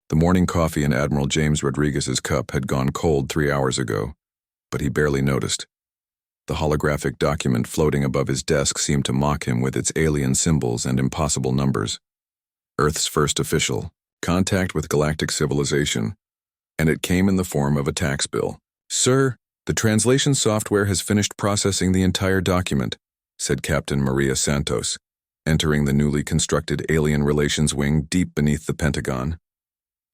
The morning coffee in Admiral James Rodriguez's cup had gone cold 3 hours ago, but he barely noticed. The holographic document floating above his desk seemed to mock him with its alien symbols and impossible numbers. Earth's first official contact with galactic civilization, and it came in the form of a tax bill. "Sir, the translation software has finished processing the entire document," said Captain Maria Santos, entering the newly constructed Alien Relations Wing deep beneath the Pentagon.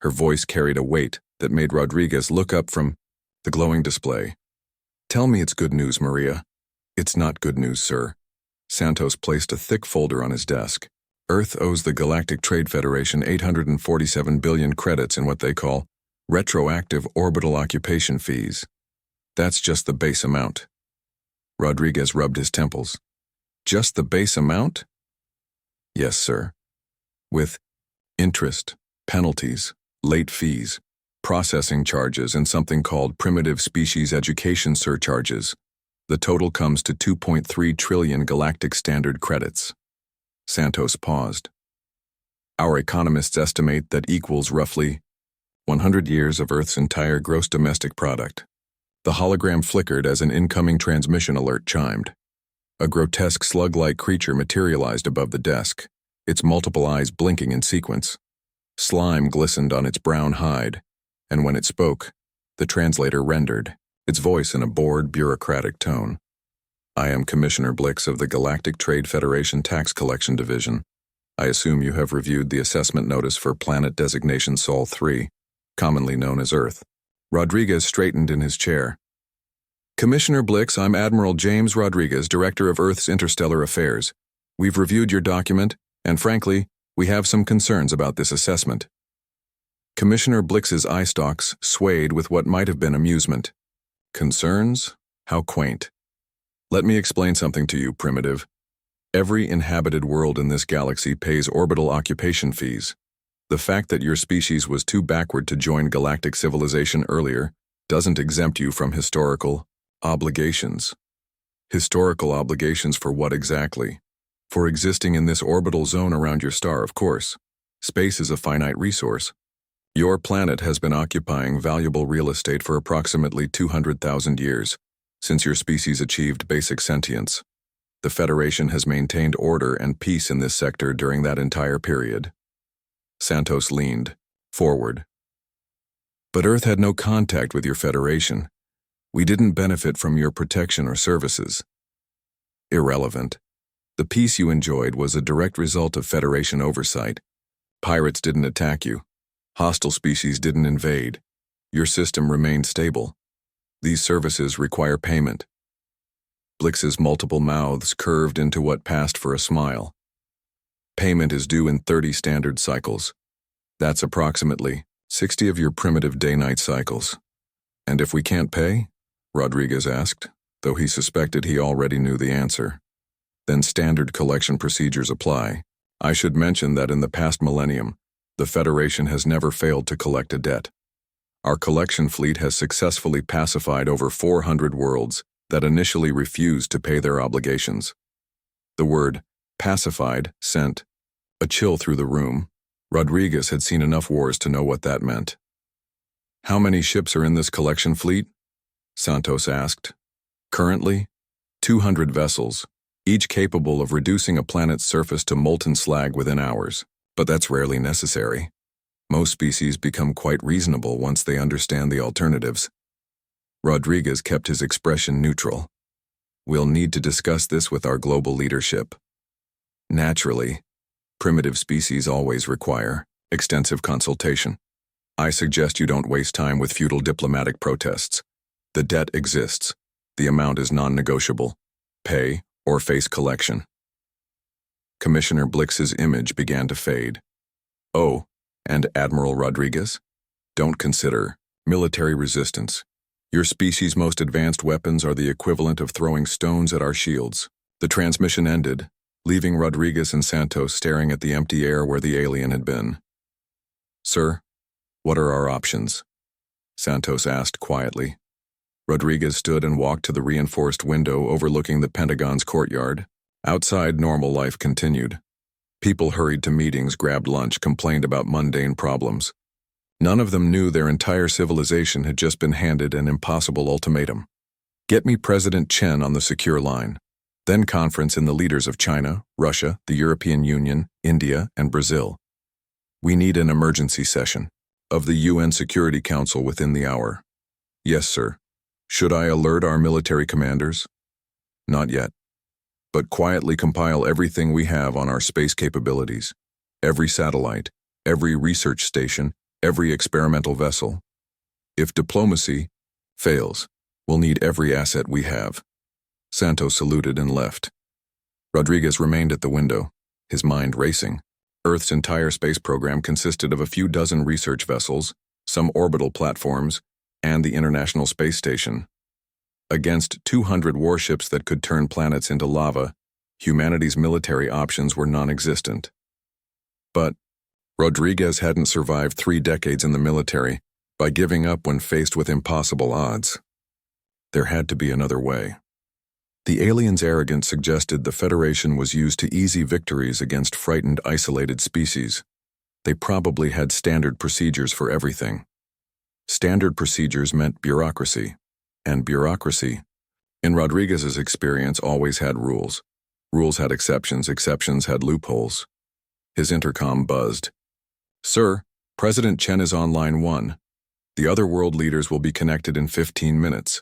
Her voice carried a weight that made Rodriguez look up from the glowing display. "Tell me it's good news, Maria." "It's not good news, sir." Santos placed a thick folder on his desk. "Earth owes the Galactic Trade Federation 847 billion credits in what they call retroactive orbital occupation fees. That's just the base amount." Rodriguez rubbed his temples. "Just the base amount?" "Yes, sir. With interest, penalties, late fees, processing charges, and something called primitive species education surcharges, the total comes to 2.3 trillion galactic standard credits." Santos paused. "Our economists estimate that equals roughly 100 years of Earth's entire gross domestic product." The hologram flickered as an incoming transmission alert chimed. A grotesque slug-like creature materialized above the desk, its multiple eyes blinking in sequence. Slime glistened on its brown hide, and when it spoke, the translator rendered, its voice in a bored, bureaucratic tone. "I am Commissioner Blix of the Galactic Trade Federation Tax Collection Division. I assume you have reviewed the assessment notice for planet designation Sol 3, commonly known as Earth." Rodriguez straightened in his chair. "Commissioner Blix, I'm Admiral James Rodriguez, Director of Earth's Interstellar Affairs. We've reviewed your document, and frankly, we have some concerns about this assessment." Commissioner Blix's eye stalks swayed with what might have been amusement. "Concerns? How quaint. Let me explain something to you, primitive. Every inhabited world in this galaxy pays orbital occupation fees. The fact that your species was too backward to join galactic civilization earlier doesn't exempt you from historical obligations." "Historical obligations for what exactly?" "For existing in this orbital zone around your star, of course. Space is a finite resource. Your planet has been occupying valuable real estate for approximately 200,000 years, since your species achieved basic sentience. The Federation has maintained order and peace in this sector during that entire period." Santos leaned forward. "But Earth had no contact with your Federation. We didn't benefit from your protection or services." "Irrelevant. The peace you enjoyed was a direct result of Federation oversight. Pirates didn't attack you. Hostile species didn't invade. Your system remained stable. These services require payment." Blix's multiple mouths curved into what passed for a smile. "Payment is due in 30 standard cycles. That's approximately 60 of your primitive day-night cycles." "And if we can't pay?" Rodriguez asked, though he suspected he already knew the answer. "Then standard collection procedures apply. I should mention that in the past millennium, the Federation has never failed to collect a debt. Our collection fleet has successfully pacified over 400 worlds that initially refused to pay their obligations." The word pacified sent a chill through the room. Rodriguez had seen enough wars to know what that meant. "How many ships are in this collection fleet?" Santos asked. "Currently, 200 vessels, each capable of reducing a planet's surface to molten slag within hours. But that's rarely necessary. Most species become quite reasonable once they understand the alternatives." Rodriguez kept his expression neutral. "We'll need to discuss this with our global leadership." "Naturally. Primitive species always require extensive consultation. I suggest you don't waste time with futile diplomatic protests. The debt exists. The amount is non-negotiable. Pay or face collection." Commissioner Blix's image began to fade. "Oh, and Admiral Rodriguez? Don't consider military resistance. Your species' most advanced weapons are the equivalent of throwing stones at our shields." The transmission ended, leaving Rodriguez and Santos staring at the empty air where the alien had been. "Sir, what are our options?" Santos asked quietly. Rodriguez stood and walked to the reinforced window overlooking the Pentagon's courtyard. Outside, normal life continued. People hurried to meetings, grabbed lunch, complained about mundane problems. None of them knew their entire civilization had just been handed an impossible ultimatum. Get me President Chen on the secure line. Then conference in the leaders of China, Russia, the European Union, India, and Brazil. We need an emergency session of the UN Security Council within the hour. Yes, sir. Should I alert our military commanders? Not yet. But quietly compile everything we have on our space capabilities. Every satellite, every research station, every experimental vessel. If diplomacy fails, we'll need every asset we have. Santos saluted and left. Rodriguez remained at the window, his mind racing. Earth's entire space program consisted of a few dozen research vessels, some orbital platforms, and the International Space Station. Against 200 warships that could turn planets into lava, humanity's military options were non-existent. But Rodriguez hadn't survived 3 decades in the military by giving up when faced with impossible odds. There had to be another way. The aliens' arrogance suggested the Federation was used to easy victories against frightened, isolated species. They probably had standard procedures for everything. Standard procedures meant bureaucracy, and bureaucracy, in Rodriguez's experience, always had rules. Rules had exceptions, exceptions had loopholes. His intercom buzzed. Sir, President Chen is on line 1. The other world leaders will be connected in 15 minutes.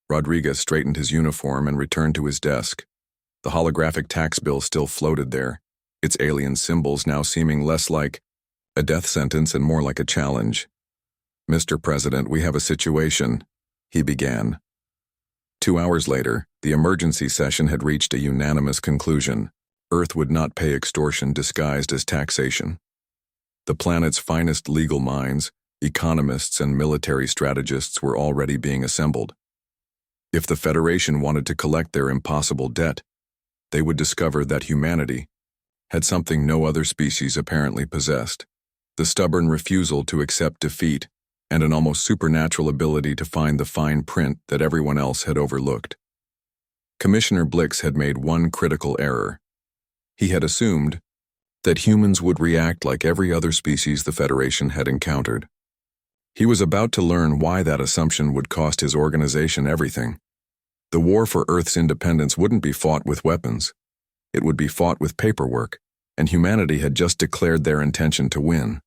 Rodriguez straightened his uniform and returned to his desk. The holographic tax bill still floated there, its alien symbols now seeming less like a death sentence and more like a challenge. Mr. President, we have a situation, he began. 2 hours later, the emergency session had reached a unanimous conclusion. Earth would not pay extortion disguised as taxation. The planet's finest legal minds, economists, and military strategists were already being assembled. If the Federation wanted to collect their impossible debt, they would discover that humanity had something no other species apparently possessed: the stubborn refusal to accept defeat and an almost supernatural ability to find the fine print that everyone else had overlooked. Commissioner Blix had made one critical error. He had assumed that humans would react like every other species the Federation had encountered. He was about to learn why that assumption would cost his organization everything. The war for Earth's independence wouldn't be fought with weapons. It would be fought with paperwork, and humanity had just declared their intention to win.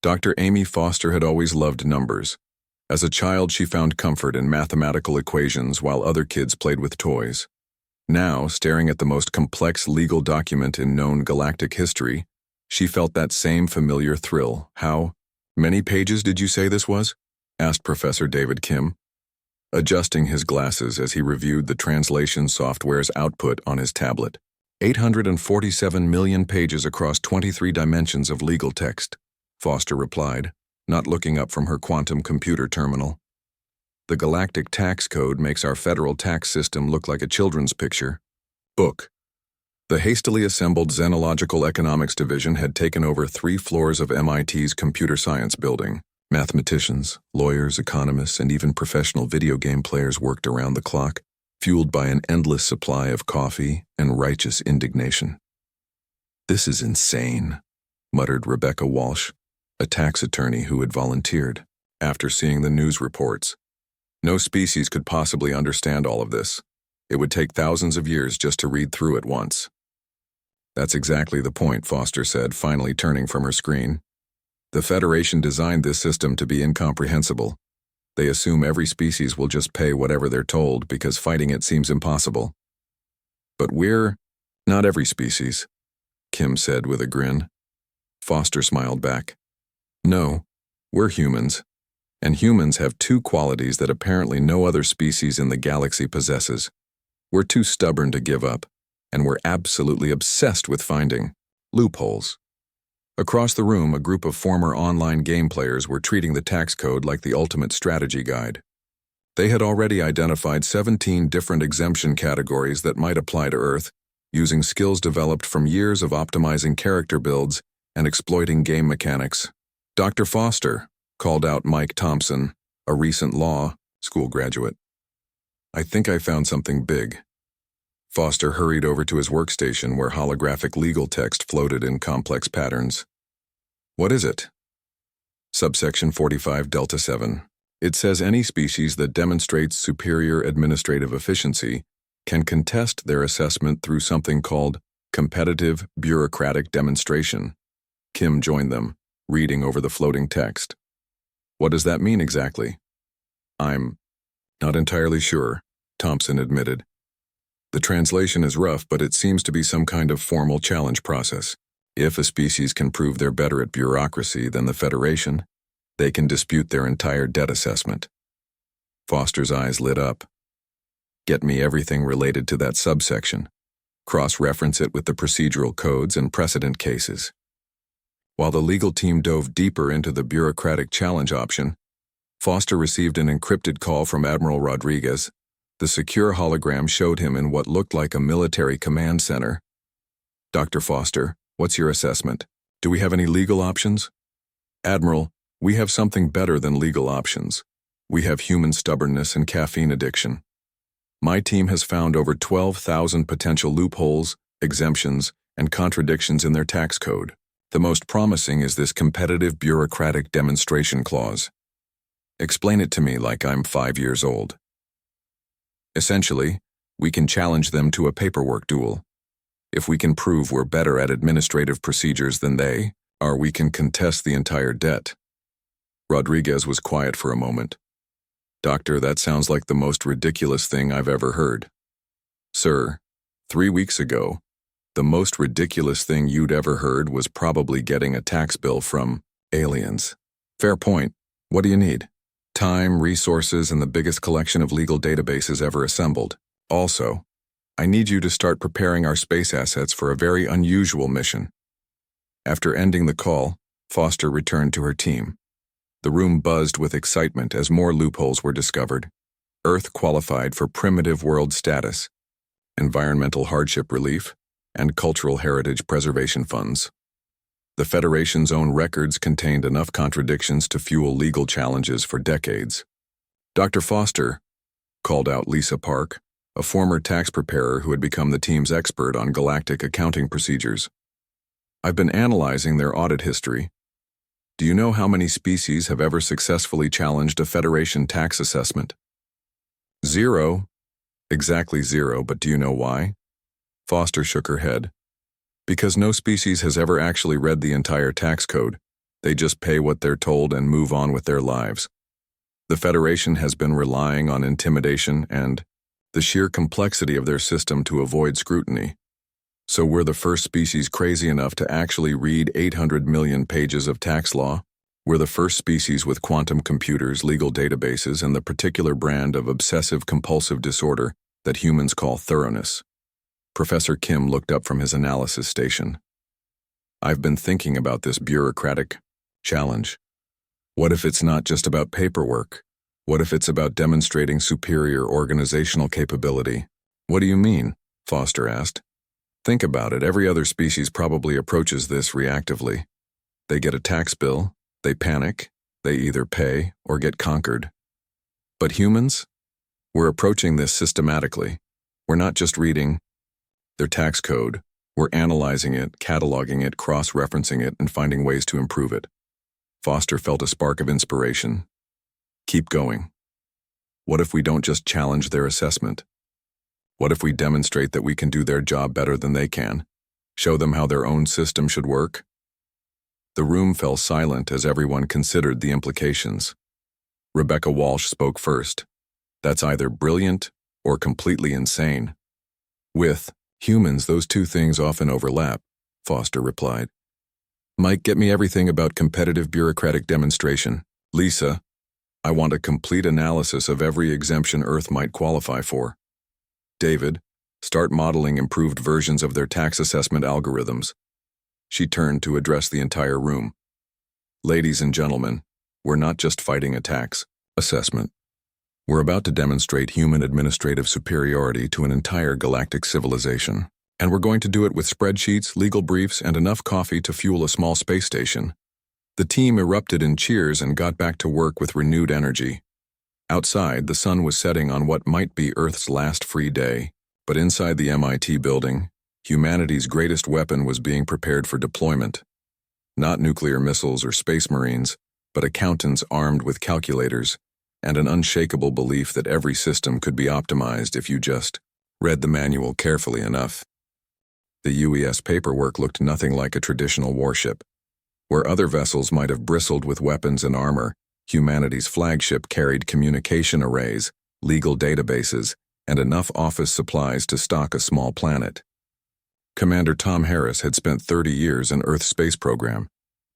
Dr. Amy Foster had always loved numbers. As a child, she found comfort in mathematical equations while other kids played with toys. Now, staring at the most complex legal document in known galactic history, she felt that same familiar thrill. How many pages did you say this was? Asked Professor David Kim, adjusting his glasses as he reviewed the translation software's output on his tablet. 847 million pages across 23 dimensions of legal text, Foster replied, not looking up from her quantum computer terminal. The galactic tax code makes our federal tax system look like a children's picture book. The hastily assembled Xenological Economics Division had taken over 3 floors of MIT's computer science building. Mathematicians, lawyers, economists, and even professional video game players worked around the clock, fueled by an endless supply of coffee and righteous indignation. This is insane, muttered Rebecca Walsh, a tax attorney who had volunteered, after seeing the news reports. No species could possibly understand all of this. It would take thousands of years just to read through it once. That's exactly the point, Foster said, finally turning from her screen. The Federation designed this system to be incomprehensible. They assume every species will just pay whatever they're told because fighting it seems impossible. But we're not every species, Kim said with a grin. Foster smiled back. No, we're humans. And humans have 2 qualities that apparently no other species in the galaxy possesses. We're too stubborn to give up, and we're absolutely obsessed with finding loopholes. Across the room, a group of former online game players were treating the tax code like the ultimate strategy guide. They had already identified 17 different exemption categories that might apply to Earth, using skills developed from years of optimizing character builds and exploiting game mechanics. Dr. Foster, called out Mike Thompson, a recent law school graduate. I think I found something big. Foster hurried over to his workstation where holographic legal text floated in complex patterns. What is it? Subsection 45 Delta 7. It says any species that demonstrates superior administrative efficiency can contest their assessment through something called competitive bureaucratic demonstration. Kim joined them, reading over the floating text. What does that mean exactly? I'm not entirely sure, Thompson admitted. The translation is rough, but it seems to be some kind of formal challenge process. If a species can prove they're better at bureaucracy than the Federation, they can dispute their entire debt assessment. Foster's eyes lit up. Get me everything related to that subsection. Cross-reference it with the procedural codes and precedent cases. While the legal team dove deeper into the bureaucratic challenge option, Foster received an encrypted call from Admiral Rodriguez. The secure hologram showed him in what looked like a military command center. Dr. Foster, what's your assessment? Do we have any legal options? Admiral, we have something better than legal options. We have human stubbornness and caffeine addiction. My team has found over 12,000 potential loopholes, exemptions, and contradictions in their tax code. The most promising is this competitive bureaucratic demonstration clause. Explain it to me like I'm 5 years old. Essentially, we can challenge them to a paperwork duel. If we can prove we're better at administrative procedures than they are, we can contest the entire debt. Rodriguez was quiet for a moment. Doctor, that sounds like the most ridiculous thing I've ever heard. Sir, 3 weeks ago, the most ridiculous thing you'd ever heard was probably getting a tax bill from aliens. Fair point. What do you need? Time, resources, and the biggest collection of legal databases ever assembled. Also, I need you to start preparing our space assets for a very unusual mission. After ending the call, Foster returned to her team. The room buzzed with excitement as more loopholes were discovered. Earth qualified for primitive world status, environmental hardship relief, and cultural heritage preservation funds. The Federation's own records contained enough contradictions to fuel legal challenges for decades. Dr. Foster, called out Lisa Park, a former tax preparer who had become the team's expert on galactic accounting procedures. I've been analyzing their audit history. Do you know how many species have ever successfully challenged a Federation tax assessment? 0. Exactly 0, but do you know why? Foster shook her head. Because no species has ever actually read the entire tax code. They just pay what they're told and move on with their lives. The Federation has been relying on intimidation and the sheer complexity of their system to avoid scrutiny. So we're the first species crazy enough to actually read 800 million pages of tax law. We're the first species with quantum computers, legal databases, and the particular brand of obsessive-compulsive disorder that humans call thoroughness. Professor Kim looked up from his analysis station. I've been thinking about this bureaucratic challenge. What if it's not just about paperwork? What if it's about demonstrating superior organizational capability? What do you mean? Foster asked. Think about it. Every other species probably approaches this reactively. They get a tax bill, they panic, they either pay or get conquered. But humans? We're approaching this systematically. We're not just reading their tax code. We're analyzing it, cataloging it, cross-referencing it, and finding ways to improve it. Foster felt a spark of inspiration. Keep going. What if we don't just challenge their assessment? What if we demonstrate that we can do their job better than they can? Show them how their own system should work? The room fell silent as everyone considered the implications. Rebecca Walsh spoke first. That's either brilliant or completely insane. With humans, those two things often overlap, Foster replied. Mike, get me everything about competitive bureaucratic demonstration. Lisa, I want a complete analysis of every exemption Earth might qualify for. David, start modeling improved versions of their tax assessment algorithms. She turned to address the entire room. Ladies and gentlemen, we're not just fighting a tax assessment. We're about to demonstrate human administrative superiority to an entire galactic civilization. And we're going to do it with spreadsheets, legal briefs, and enough coffee to fuel a small space station. The team erupted in cheers and got back to work with renewed energy. Outside, the sun was setting on what might be Earth's last free day, but inside the MIT building, humanity's greatest weapon was being prepared for deployment. Not nuclear missiles or space marines, but accountants armed with calculators and an unshakable belief that every system could be optimized if you just read the manual carefully enough. The UES paperwork looked nothing like a traditional warship. Where other vessels might have bristled with weapons and armor, humanity's flagship carried communication arrays, legal databases, and enough office supplies to stock a small planet. Commander Tom Harris had spent 30 years in Earth's space program,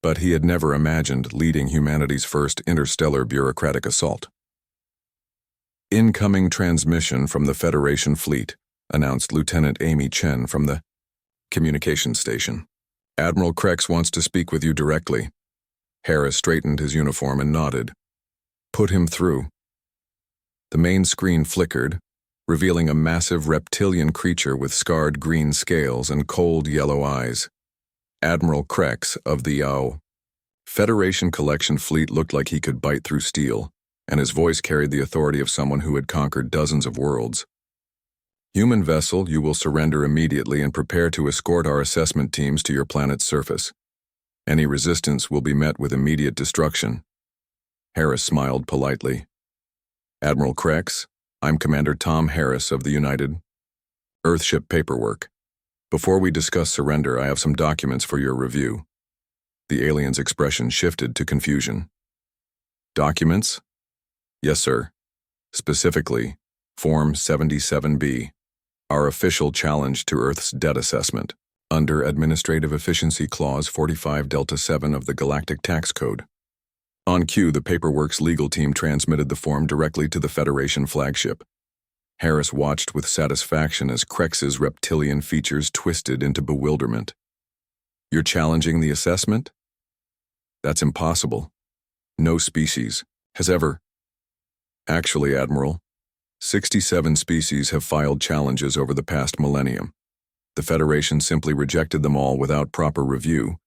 but he had never imagined leading humanity's first interstellar bureaucratic assault. "Incoming transmission from the Federation fleet," announced Lieutenant Amy Chen from the communications station. "Admiral Krex wants to speak with you directly." Harris straightened his uniform and nodded. "Put him through." The main screen flickered, revealing a massive reptilian creature with scarred green scales and cold yellow eyes. Admiral Krex of the Federation collection fleet looked like he could bite through steel, and his voice carried the authority of someone who had conquered dozens of worlds. "Human vessel, you will surrender immediately and prepare to escort our assessment teams to your planet's surface. Any resistance will be met with immediate destruction." Harris smiled politely. "Admiral Krex, I'm Commander Tom Harris of the United Earthship paperwork. Before we discuss surrender, I have some documents for your review." The alien's expression shifted to confusion. "Documents?" "Yes, sir. Specifically, Form 77B. Our official challenge to Earth's debt assessment, under Administrative Efficiency Clause 45 Delta 7 of the Galactic Tax Code." On cue, the paperwork's legal team transmitted the form directly to the Federation flagship. Harris watched with satisfaction as Krex's reptilian features twisted into bewilderment. "You're challenging the assessment? That's impossible. No species has ever—" "Actually, Admiral, 67 species have filed challenges over the past millennium. The Federation simply rejected them all without proper review,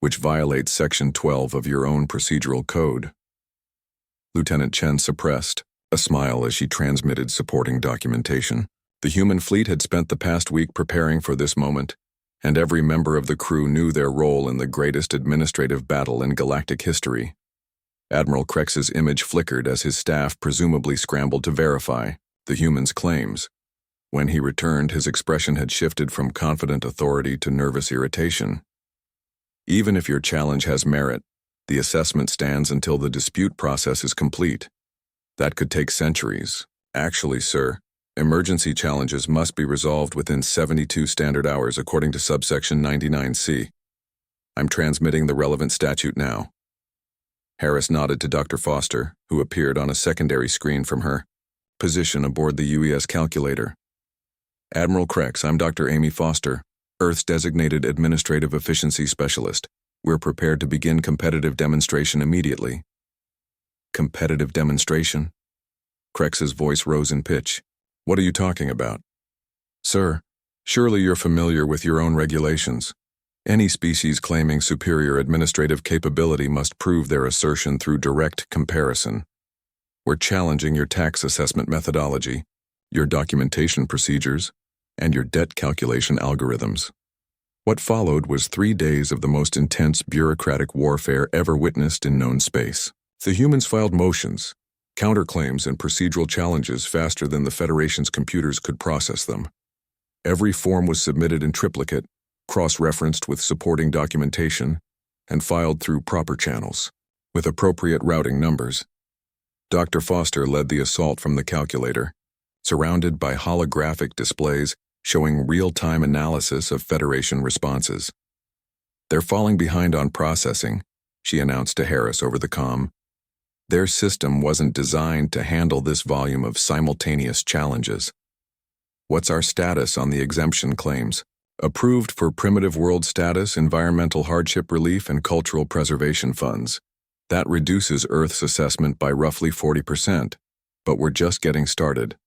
which violates Section 12 of your own procedural code." Lieutenant Chen suppressed a smile as she transmitted supporting documentation. The human fleet had spent the past week preparing for this moment, and every member of the crew knew their role in the greatest administrative battle in galactic history. Admiral Krex's image flickered as his staff presumably scrambled to verify the human's claims. When he returned, his expression had shifted from confident authority to nervous irritation. "Even if your challenge has merit, the assessment stands until the dispute process is complete. That could take centuries. Actually, sir, emergency challenges must be resolved within 72 standard hours according to subsection 99C. I'm transmitting the relevant statute now." Harris nodded to Dr. Foster, who appeared on a secondary screen from her position aboard the UES calculator. "Admiral Krex, I'm Dr. Amy Foster, Earth's designated Administrative Efficiency Specialist. We're prepared to begin competitive demonstration immediately." "Competitive demonstration?" Krex's voice rose in pitch. "What are you talking about?" "Sir, surely you're familiar with your own regulations. Any species claiming superior administrative capability must prove their assertion through direct comparison. We're challenging your tax assessment methodology, your documentation procedures, and your debt calculation algorithms." What followed was 3 days of the most intense bureaucratic warfare ever witnessed in known space. The humans filed motions, counterclaims, and procedural challenges faster than the Federation's computers could process them. Every form was submitted in triplicate, cross-referenced with supporting documentation, and filed through proper channels, with appropriate routing numbers. Dr. Foster led the assault from the calculator, surrounded by holographic displays showing real-time analysis of Federation responses. "They're falling behind on processing," she announced to Harris over the comm. "Their system wasn't designed to handle this volume of simultaneous challenges." "What's our status on the exemption claims?" "Approved for primitive world status, environmental hardship relief, and cultural preservation funds. That reduces Earth's assessment by roughly 40%, but we're just getting started."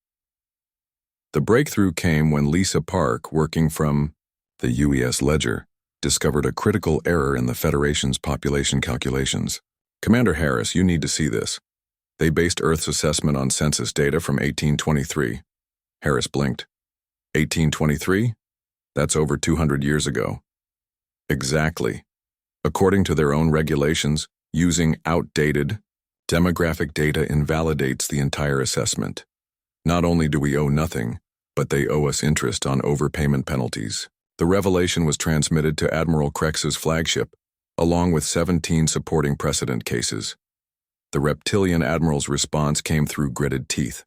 The breakthrough came when Lisa Park, working from the UES ledger, discovered a critical error in the Federation's population calculations. "Commander Harris, you need to see this. They based Earth's assessment on census data from 1823. Harris blinked. 1823? That's over 200 years ago. Exactly. According to their own regulations, Using outdated demographic data invalidates the entire assessment. Not only do we owe nothing, but they owe us interest on overpayment penalties. The revelation was transmitted to Admiral Krex's flagship, along with 17 supporting precedent cases. The reptilian admiral's response came through gritted teeth.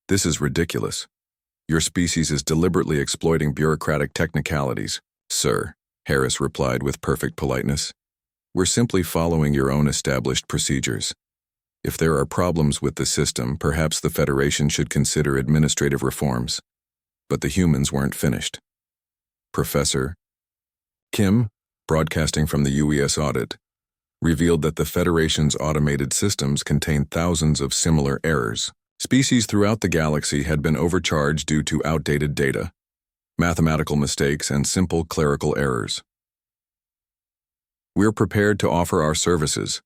"This is ridiculous. Your species is deliberately exploiting bureaucratic technicalities." "Sir," Harris replied with perfect politeness, "we're simply following your own established procedures. If there are problems with the system, perhaps the Federation should consider administrative reforms." But the humans weren't finished. Professor Kim, broadcasting from the UES audit, revealed that the Federation's automated systems contained thousands of similar errors. Species throughout the galaxy had been overcharged due to outdated data, mathematical mistakes, and simple clerical errors. "We're prepared to offer our services,"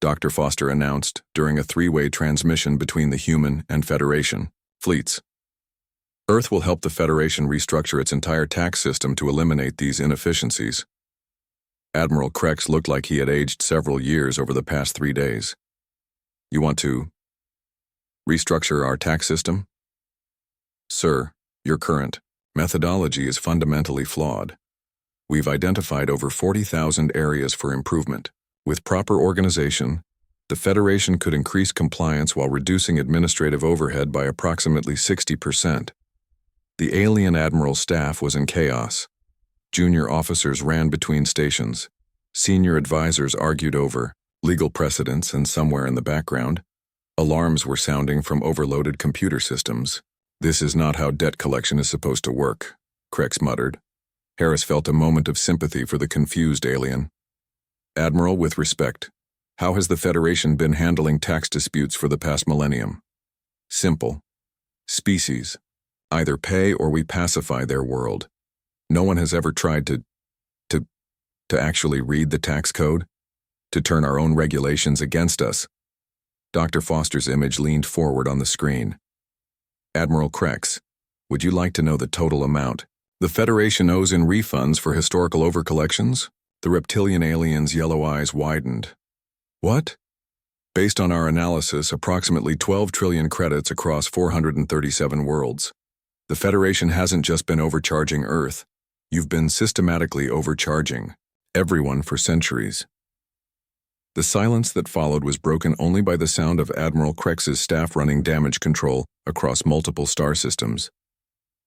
Dr. Foster announced during a three-way transmission between the human and Federation fleets. "Earth will help the Federation restructure its entire tax system to eliminate these inefficiencies." Admiral Krex looked like he had aged several years over the past 3 days. "You want to restructure our tax system?" "Sir, your current methodology is fundamentally flawed. We've identified over 40,000 areas for improvement. With proper organization, the Federation could increase compliance while reducing administrative overhead by approximately 60%. The alien admiral's staff was in chaos. Junior officers ran between stations. Senior advisors argued over legal precedents, and somewhere in the background, alarms were sounding from overloaded computer systems. "This is not how debt collection is supposed to work," Krex muttered. Harris felt a moment of sympathy for the confused alien. "Admiral, with respect, how has the Federation been handling tax disputes for the past millennium?" "Simple. Species. Either pay or we pacify their world. No one has ever tried to actually read the tax code, to turn our own regulations against us." Dr. Foster's image leaned forward on the screen. "Admiral Krex, would you like to know the total amount the Federation owes in refunds for historical overcollections?" The reptilian alien's yellow eyes widened. "What?" "Based on our analysis, approximately 12 trillion credits across 437 worlds. The Federation hasn't just been overcharging Earth. You've been systematically overcharging everyone for centuries." The silence that followed was broken only by the sound of Admiral Krex's staff running damage control across multiple star systems.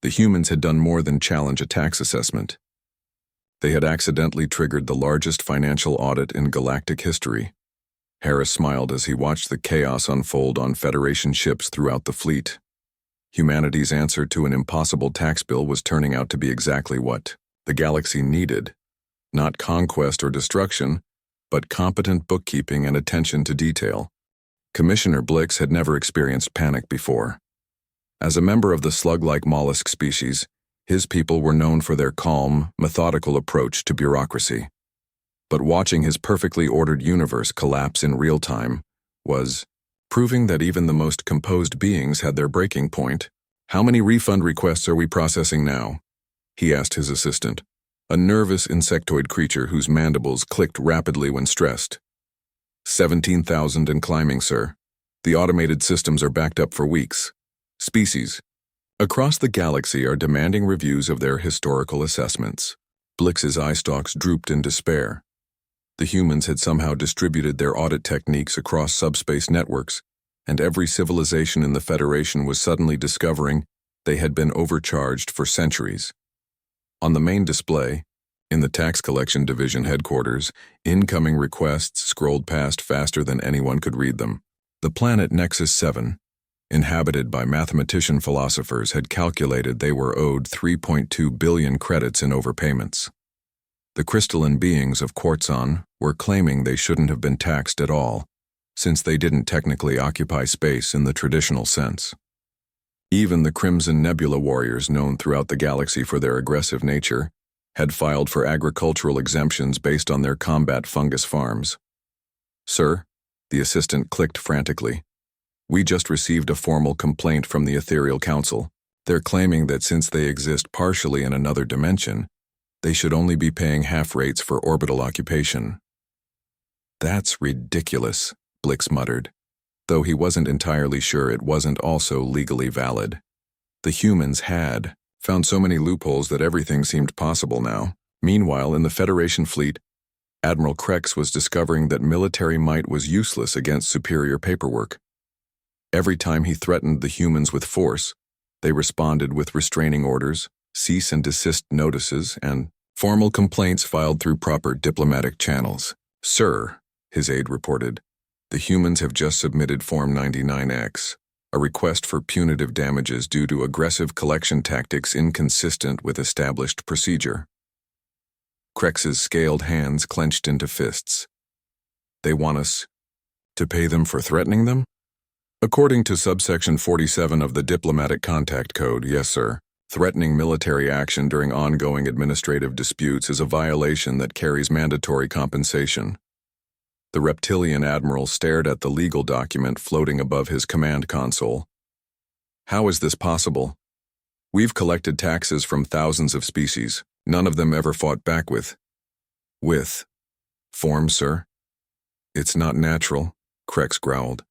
The humans had done more than challenge a tax assessment. They had accidentally triggered the largest financial audit in galactic history. Harris smiled as he watched the chaos unfold on Federation ships throughout the fleet. Humanity's answer to an impossible tax bill was turning out to be exactly what the galaxy needed. Not conquest or destruction, but competent bookkeeping and attention to detail. Commissioner Blix had never experienced panic before. As a member of the slug-like mollusk species, his people were known for their calm, methodical approach to bureaucracy. But watching his perfectly ordered universe collapse in real time was proving that even the most composed beings had their breaking point. "How many refund requests are we processing now?" he asked his assistant, a nervous insectoid creature whose mandibles clicked rapidly when stressed. 17,000 and climbing, sir. The automated systems are backed up for weeks. Species across the galaxy are demanding reviews of their historical assessments. Blix's eye stalks drooped in despair. The humans had somehow distributed their audit techniques across subspace networks, and every civilization in the Federation was suddenly discovering they had been overcharged for centuries. On the main display, in the Tax Collection Division headquarters, incoming requests scrolled past faster than anyone could read them. The planet Nexus 7, inhabited by mathematician philosophers, had calculated they were owed 3.2 billion credits in overpayments. The crystalline beings of Quartzon were claiming they shouldn't have been taxed at all, since they didn't technically occupy space in the traditional sense. Even the Crimson Nebula warriors, known throughout the galaxy for their aggressive nature, had filed for agricultural exemptions based on their combat fungus farms. "Sir," the assistant clicked frantically, "we just received a formal complaint from the Ethereal Council. They're claiming that since they exist partially in another dimension, they should only be paying half rates for orbital occupation." That's ridiculous, Blix muttered, though he wasn't entirely sure it wasn't also legally valid. The humans had found so many loopholes that everything seemed possible now. Meanwhile, in the Federation fleet, Admiral Krex was discovering that military might was useless against superior paperwork. Every time he threatened the humans with force, they responded with restraining orders, cease and desist notices, and formal complaints filed through proper diplomatic channels. "Sir," his aide reported, "the humans have just submitted Form 99X, a request for punitive damages due to aggressive collection tactics inconsistent with established procedure." Krex's scaled hands clenched into fists. "They want us to pay them for threatening them?" "According to subsection 47 of the Diplomatic Contact Code, yes, sir. Threatening military action during ongoing administrative disputes is a violation that carries mandatory compensation." The reptilian admiral stared at the legal document floating above his command console. "How is this possible? We've collected taxes from thousands of species. None of them ever fought back with form, sir." "It's not natural," Krex growled.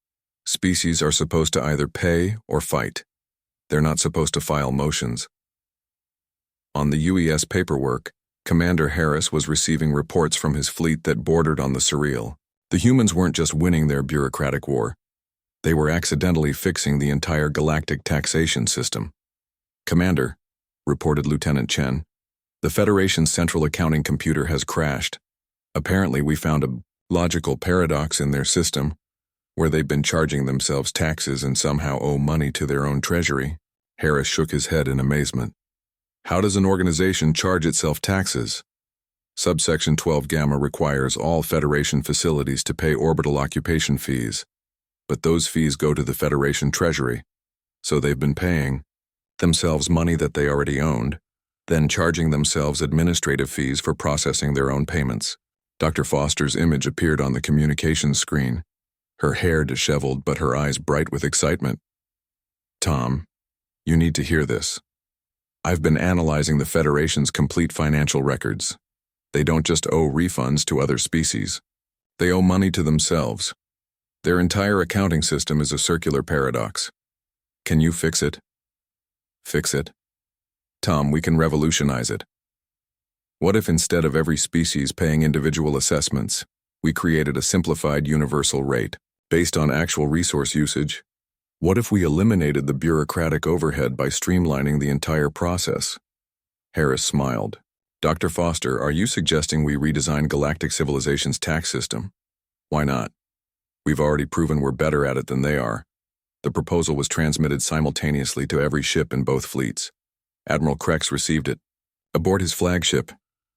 "Species are supposed to either pay or fight. They're not supposed to file motions." On the UES paperwork, Commander Harris was receiving reports from his fleet that bordered on the surreal. The humans weren't just winning their bureaucratic war. They were accidentally fixing the entire galactic taxation system. "Commander," reported Lieutenant Chen, "the Federation's central accounting computer has crashed. Apparently we found a logical paradox in their system, where they've been charging themselves taxes and somehow owe money to their own treasury." Harris shook his head in amazement. "How does an organization charge itself taxes?" Subsection 12 Gamma requires all Federation facilities to pay orbital occupation fees, but those fees go to the Federation treasury, so they've been paying themselves money that they already owned, then charging themselves administrative fees for processing their own payments. Dr. Foster's image appeared on the communications screen, her hair disheveled but her eyes bright with excitement. "Tom, you need to hear this. I've been analyzing the Federation's complete financial records. They don't just owe refunds to other species. They owe money to themselves. Their entire accounting system is a circular paradox. Can you fix it?" "Fix it? Tom, we can revolutionize it. What if instead of every species paying individual assessments, we created a simplified universal rate based on actual resource usage? What if we eliminated the bureaucratic overhead by streamlining the entire process?" Harris smiled. "Dr. Foster, are you suggesting we redesign galactic civilization's tax system?" "Why not? We've already proven we're better at it than they are." The proposal was transmitted simultaneously to every ship in both fleets. Admiral Krex received it. Aboard his flagship,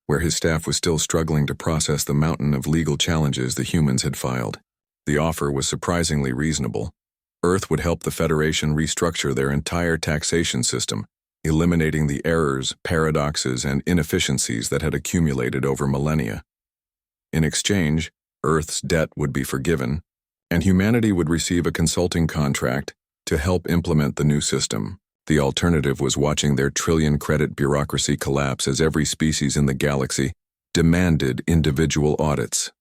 where his staff was still struggling to process the mountain of legal challenges the humans had filed. The offer was surprisingly reasonable. Earth would help the Federation restructure their entire taxation system, eliminating the errors, paradoxes, and inefficiencies that had accumulated over millennia. In exchange, Earth's debt would be forgiven, and humanity would receive a consulting contract to help implement the new system. The alternative was watching their trillion-credit bureaucracy collapse as every species in the galaxy demanded individual audits.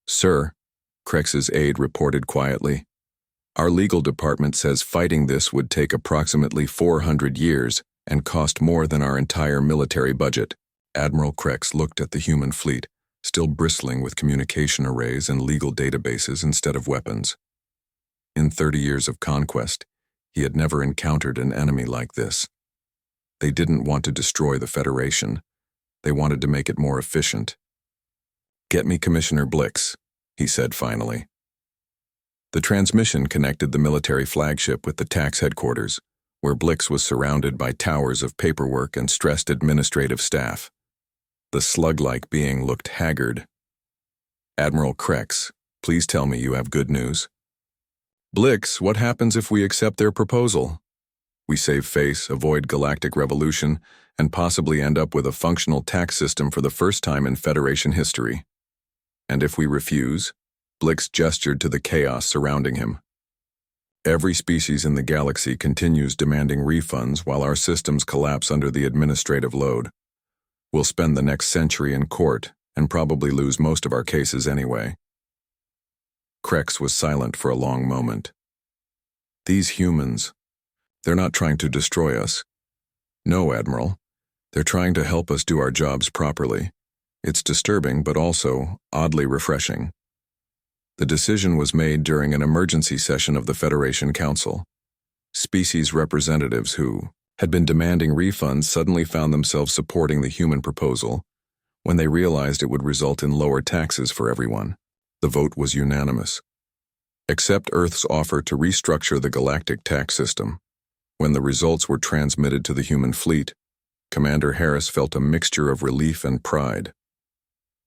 "Sir," Krex's aide reported quietly, "our legal department says fighting this would take approximately 400 years and cost more than our entire military budget." Admiral Krex looked at the human fleet, still bristling with communication arrays and legal databases instead of weapons. In 30 years of conquest, he had never encountered an enemy like this. They didn't want to destroy the Federation. They wanted to make it more efficient. "Get me Commissioner Blix," he said finally. The transmission connected the military flagship with the tax headquarters, where Blix was surrounded by towers of paperwork and stressed administrative staff. The slug-like being looked haggard. "Admiral Krex, please tell me you have good news." "Blix, what happens if we accept their proposal?" "We save face, avoid galactic revolution, and possibly end up with a functional tax system for the first time in Federation history." "And if we refuse?" Blix gestured to the chaos surrounding him. "Every species in the galaxy continues demanding refunds while our systems collapse under the administrative load. We'll spend the next century in court and probably lose most of our cases anyway." Krex was silent for a long moment. These humans, they're not trying to destroy us. No, Admiral. They're trying to help us do our jobs properly. It's disturbing, but also oddly refreshing. The decision was made during an emergency session of the Federation Council. Species representatives who had been demanding refunds suddenly found themselves supporting the human proposal when they realized it would result in lower taxes for everyone. The vote was unanimous. Accept Earth's offer to restructure the galactic tax system. When the results were transmitted to the human fleet, Commander Harris felt a mixture of relief and pride.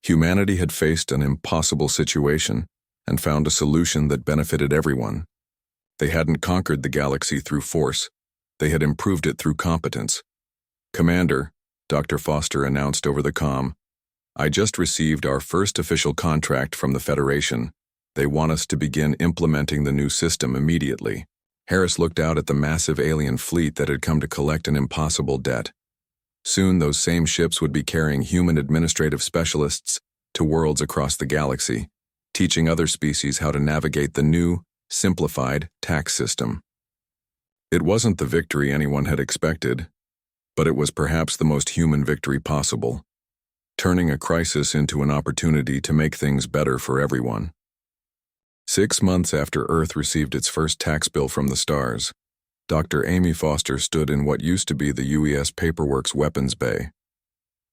Humanity had faced an impossible situation and found a solution that benefited everyone. They hadn't conquered the galaxy through force. They had improved it through competence. Commander, Dr. Foster announced over the comm, I just received our first official contract from the Federation. They want us to begin implementing the new system immediately. Harris looked out at the massive alien fleet that had come to collect an impossible debt. Soon those same ships would be carrying human administrative specialists to worlds across the galaxy, teaching other species how to navigate the new, simplified tax system. It wasn't the victory anyone had expected, but it was perhaps the most human victory possible, turning a crisis into an opportunity to make things better for everyone. 6 months after Earth received its first tax bill from the stars, Dr. Amy Foster stood in what used to be the UES Paperworks weapons bay.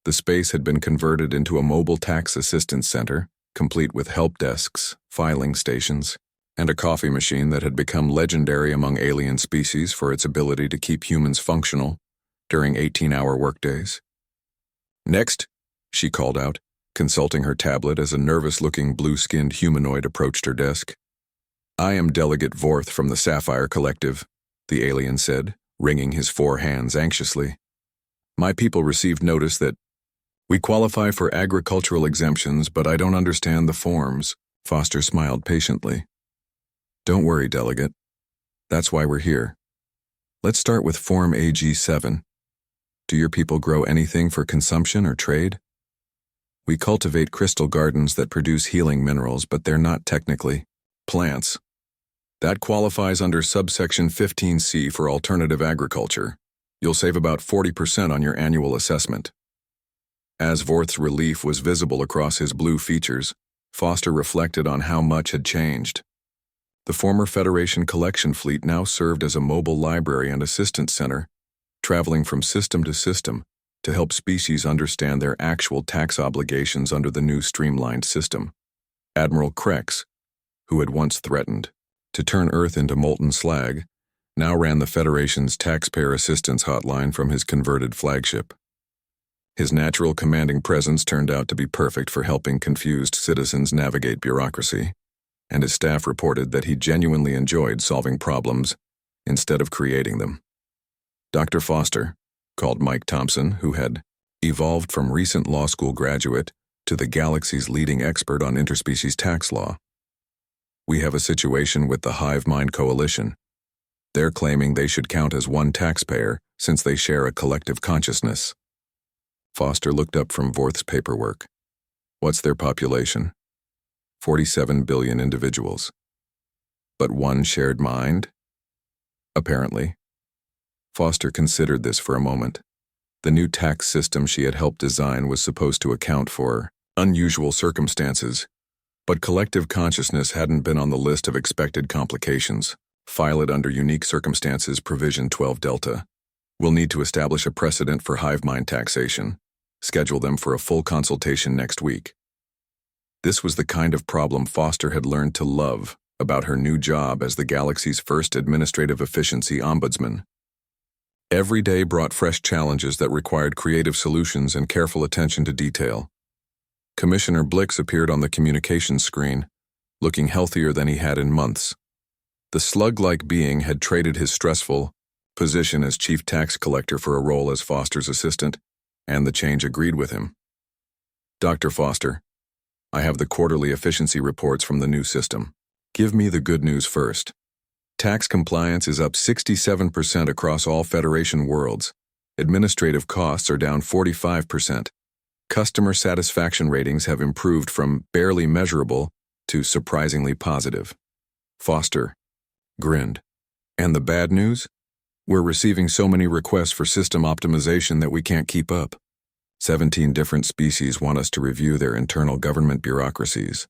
The space had been converted into a mobile tax assistance center, complete with help desks, filing stations, and a coffee machine that had become legendary among alien species for its ability to keep humans functional during 18-hour workdays. Next, she called out, consulting her tablet as a nervous-looking blue-skinned humanoid approached her desk. I am Delegate Vorth from the Sapphire Collective, the alien said, wringing his 4 hands anxiously. My people received notice that we qualify for agricultural exemptions, but I don't understand the forms. Foster smiled patiently. Don't worry, Delegate. That's why we're here. Let's start with Form AG7. Do your people grow anything for consumption or trade? We cultivate crystal gardens that produce healing minerals, but they're not technically plants. That qualifies under subsection 15C for alternative agriculture. You'll save about 40% on your annual assessment. As Vorth's relief was visible across his blue features, Foster reflected on how much had changed. The former Federation collection fleet now served as a mobile library and assistance center, traveling from system to system to help species understand their actual tax obligations under the new streamlined system. Admiral Krex, who had once threatened to turn Earth into molten slag, now ran the Federation's taxpayer assistance hotline from his converted flagship. His natural commanding presence turned out to be perfect for helping confused citizens navigate bureaucracy, and his staff reported that he genuinely enjoyed solving problems instead of creating them. Dr. Foster, called Mike Thompson, who had evolved from recent law school graduate to the galaxy's leading expert on interspecies tax law. We have a situation with the Hive Mind Coalition. They're claiming they should count as one taxpayer since they share a collective consciousness. Foster looked up from Vorth's paperwork. What's their population? 47 billion individuals. But one shared mind? Apparently. Foster considered this for a moment. The new tax system she had helped design was supposed to account for unusual circumstances, but collective consciousness hadn't been on the list of expected complications. File it under Unique Circumstances Provision 12 Delta. We'll need to establish a precedent for hive mind taxation. Schedule them for a full consultation next week. This was the kind of problem Foster had learned to love about her new job as the galaxy's first administrative efficiency ombudsman. Every day brought fresh challenges that required creative solutions and careful attention to detail. Commissioner Blix appeared on the communications screen, looking healthier than he had in months. The slug-like being had traded his stressful position as chief tax collector for a role as Foster's assistant, and the change agreed with him. Dr. Foster, I have the quarterly efficiency reports from the new system. Give me the good news first. Tax compliance is up 67% across all Federation worlds. Administrative costs are down 45%. Customer satisfaction ratings have improved from barely measurable to surprisingly positive. Foster grinned. And the bad news? We're receiving so many requests for system optimization that we can't keep up. 17 different species want us to review their internal government bureaucracies.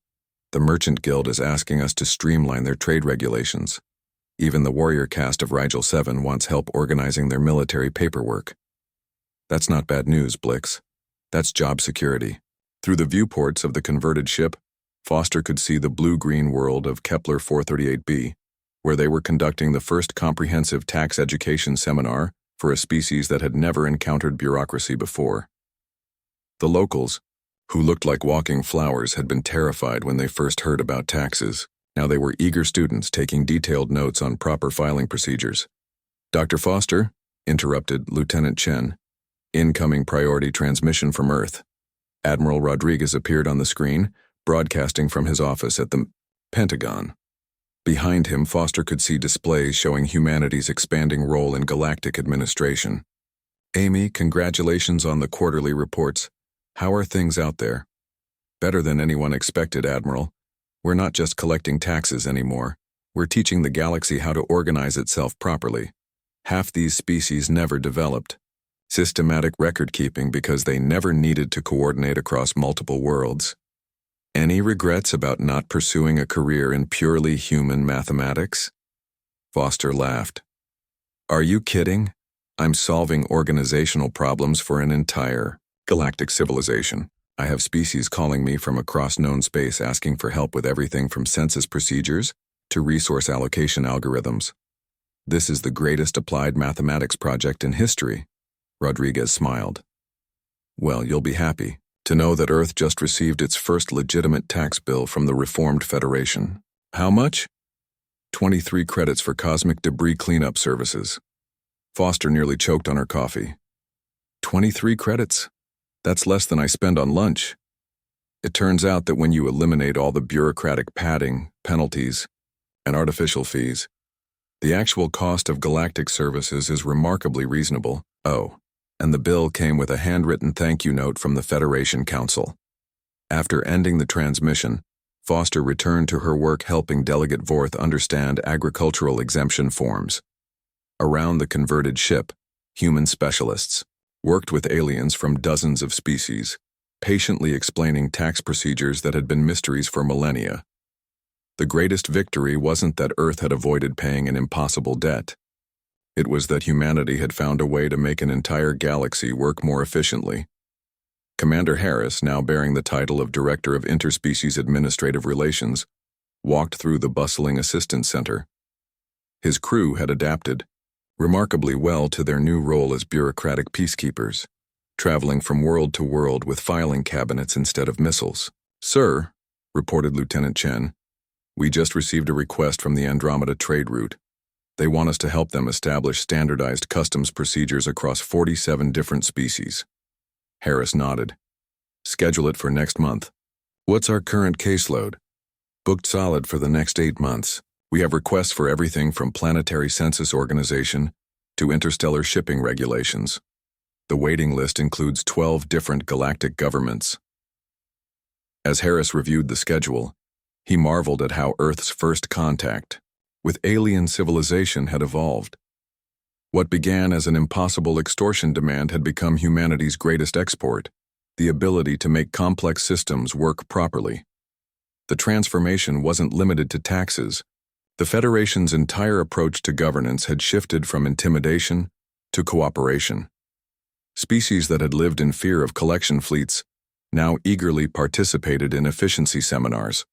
The Merchant Guild is asking us to streamline their trade regulations. Even the warrior caste of Rigel 7 wants help organizing their military paperwork. That's not bad news, Blix. That's job security. Through the viewports of the converted ship, Foster could see the blue-green world of Kepler 438b, where they were conducting the first comprehensive tax education seminar for a species that had never encountered bureaucracy before. The locals, who looked like walking flowers, had been terrified when they first heard about taxes. Now they were eager students taking detailed notes on proper filing procedures. Dr. Foster, interrupted Lieutenant Chen. Incoming priority transmission from Earth. Admiral Rodriguez appeared on the screen, broadcasting from his office at the Pentagon. Behind him, Foster could see displays showing humanity's expanding role in galactic administration. Amy, congratulations on the quarterly reports. How are things out there? Better than anyone expected, Admiral. We're not just collecting taxes anymore. We're teaching the galaxy how to organize itself properly. Half these species never developed. Systematic record-keeping because they never needed to coordinate across multiple worlds. Any regrets about not pursuing a career in purely human mathematics? Foster laughed. Are you kidding? I'm solving organizational problems for an entire galactic civilization. I have species calling me from across known space asking for help with everything from census procedures to resource allocation algorithms. This is the greatest applied mathematics project in history. Rodriguez smiled. Well, you'll be happy to know that Earth just received its first legitimate tax bill from the Reformed Federation. How much? 23 credits for cosmic debris cleanup services. Foster nearly choked on her coffee. 23 credits? That's less than I spend on lunch. It turns out that when you eliminate all the bureaucratic padding, penalties, and artificial fees, the actual cost of galactic services is remarkably reasonable. Oh, and the bill came with a handwritten thank you note from the Federation Council. After ending the transmission, Foster returned to her work helping Delegate Vorth understand agricultural exemption forms. Around the converted ship, human specialists worked with aliens from dozens of species, patiently explaining tax procedures that had been mysteries for millennia. The greatest victory wasn't that Earth had avoided paying an impossible debt. It was that humanity had found a way to make an entire galaxy work more efficiently. Commander Harris, now bearing the title of Director of Interspecies Administrative Relations, walked through the bustling assistance center. His crew had adapted remarkably well to their new role as bureaucratic peacekeepers, traveling from world to world with filing cabinets instead of missiles. Sir, reported Lieutenant Chen, we just received a request from the Andromeda trade route. They want us to help them establish standardized customs procedures across 47 different species. Harris nodded. Schedule it for next month. What's our current caseload? Booked solid for the next 8 months. We have requests for everything from planetary census organization to interstellar shipping regulations. The waiting list includes 12 different galactic governments. As Harris reviewed the schedule, he marveled at how Earth's first contact with alien civilization had evolved. What began as an impossible extortion demand had become humanity's greatest export, the ability to make complex systems work properly. The transformation wasn't limited to taxes. The Federation's entire approach to governance had shifted from intimidation to cooperation. Species that had lived in fear of collection fleets now eagerly participated in efficiency seminars.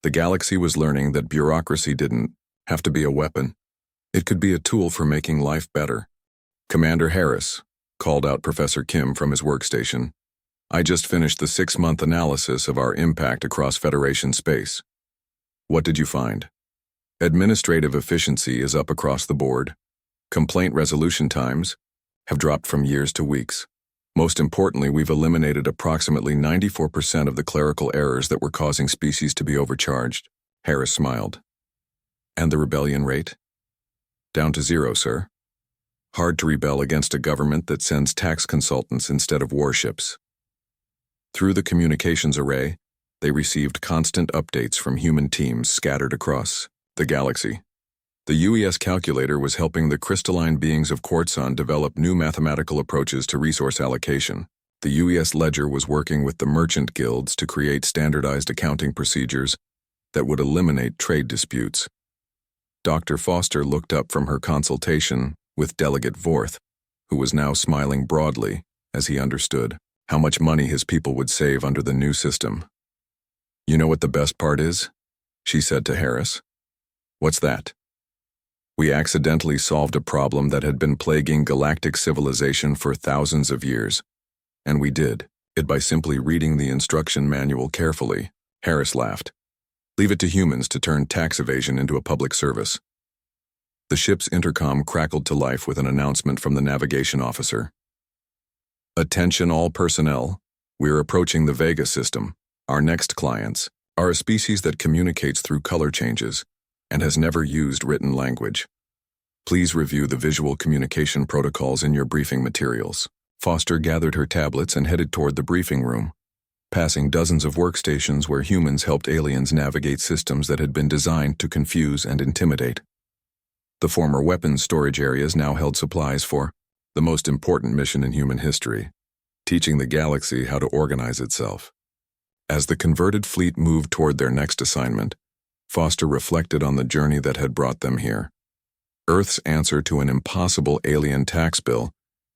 The galaxy was learning that bureaucracy didn't have to be a weapon. It could be a tool for making life better. Commander Harris, called out Professor Kim from his workstation. I just finished the 6-month analysis of our impact across Federation space. What did you find? Administrative efficiency is up across the board. Complaint resolution times have dropped from years to weeks. Most importantly, we've eliminated approximately 94% of the clerical errors that were causing species to be overcharged. Harris smiled. And the rebellion rate? Down to 0, sir. Hard to rebel against a government that sends tax consultants instead of warships. Through the communications array, They received constant updates from human teams scattered across the galaxy. The UES calculator was helping the crystalline beings of Quartzon develop new mathematical approaches to resource allocation. The UES ledger was working with the merchant guilds to create standardized accounting procedures that would eliminate trade disputes. Dr. Foster looked up from her consultation with Delegate Vorth, who was now smiling broadly as he understood how much money his people would save under the new system. "You know what the best part is?" she said to Harris. "What's that?" "We accidentally solved a problem that had been plaguing galactic civilization for thousands of years. And we did it by simply reading the instruction manual carefully." Harris laughed. "Leave it to humans to turn tax evasion into a public service." The ship's intercom crackled to life with an announcement from the navigation officer. "Attention all personnel. We're approaching the Vega system. Our next clients are a species that communicates through color changes and has never used written language. Please review the visual communication protocols in your briefing materials." Foster gathered her tablets and headed toward the briefing room, passing dozens of workstations where humans helped aliens navigate systems that had been designed to confuse and intimidate. The former weapons storage areas now held supplies for the most important mission in human history, teaching the galaxy how to organize itself. As the converted fleet moved toward their next assignment, Foster reflected on the journey that had brought them here. Earth's answer to an impossible alien tax bill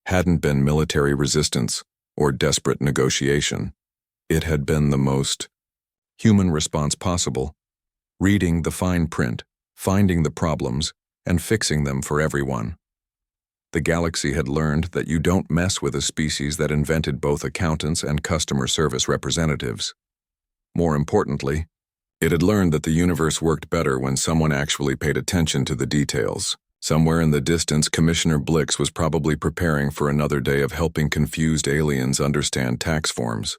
hadn't been military resistance or desperate negotiation. It had been the most human response possible, reading the fine print, finding the problems, and fixing them for everyone. The galaxy had learned that you don't mess with a species that invented both accountants and customer service representatives. More importantly, it had learned that the universe worked better when someone actually paid attention to the details. Somewhere in the distance, Commissioner Blix was probably preparing for another day of helping confused aliens understand tax forms.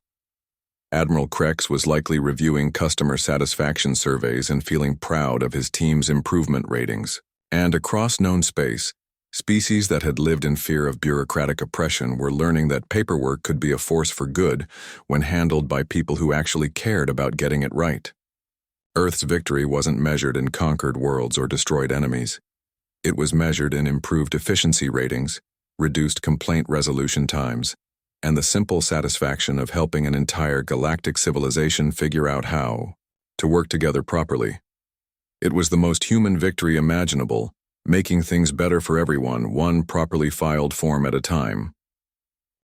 Admiral Krex was likely reviewing customer satisfaction surveys and feeling proud of his team's improvement ratings. And across known space, species that had lived in fear of bureaucratic oppression were learning that paperwork could be a force for good when handled by people who actually cared about getting it right. Earth's victory wasn't measured in conquered worlds or destroyed enemies. It was measured in improved efficiency ratings, reduced complaint resolution times, and the simple satisfaction of helping an entire galactic civilization figure out how to work together properly. It was the most human victory imaginable, making things better for everyone, one properly filed form at a time.